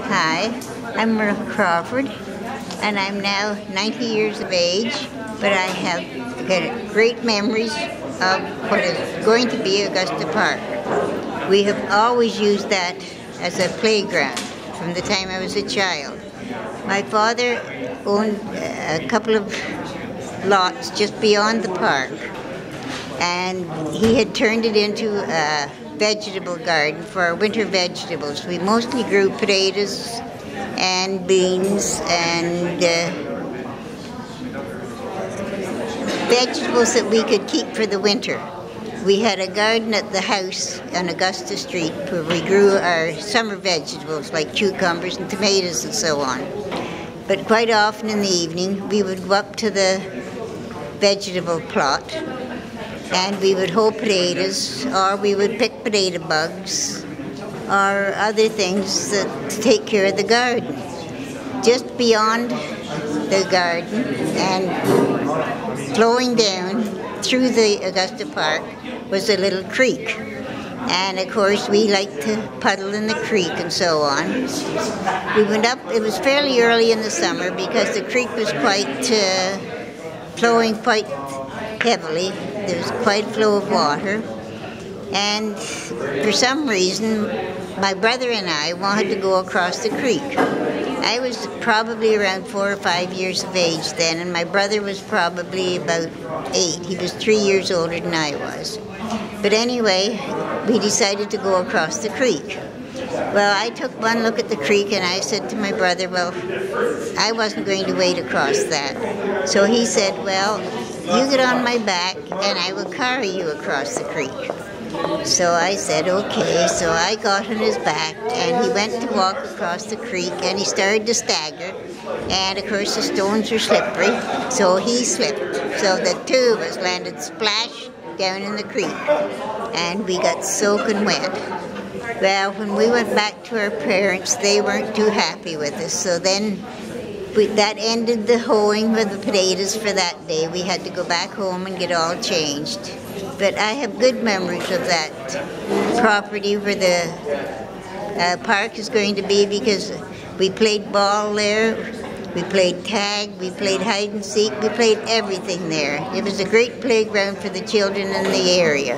Hi, I'm Myrtle Crawford, and I'm now 90 years of age, but I have got great memories of what is going to be Augusta Park. We have always used that as a playground from the time I was a child. My father owned a couple of lots just beyond the park, and he had turned it into a vegetable garden for our winter vegetables. We mostly grew potatoes and beans and vegetables that we could keep for the winter. We had a garden at the house on Augusta Street where we grew our summer vegetables like cucumbers and tomatoes and so on. But quite often in the evening we would go up to the vegetable plot and we would hoe potatoes, or we would pick potato bugs or other things to take care of the garden. Just beyond the garden and flowing down through the Augusta Park was a little creek. And of course we liked to puddle in the creek and so on. We went up, it was fairly early in the summer because the creek was flowing quite heavily. There was quite a flow of water. And for some reason, my brother and I wanted to go across the creek. I was probably around 4 or 5 years of age then, and my brother was probably about 8. He was 3 years older than I was. But anyway, we decided to go across the creek. Well, I took one look at the creek and I said to my brother, well, I wasn't going to wade across that. So he said, well, you get on my back and I will carry you across the creek. So I said, okay. So I got on his back and he went to walk across the creek and he started to stagger. And of course the stones were slippery, so he slipped. So the two of us landed splash down in the creek and we got soaking wet. Well, when we went back to our parents, they weren't too happy with us. So then that ended the hoeing of the potatoes for that day. We had to go back home and get all changed. But I have good memories of that property where the park is going to be, because we played ball there, we played tag, we played hide and seek, we played everything there. It was a great playground for the children in the area.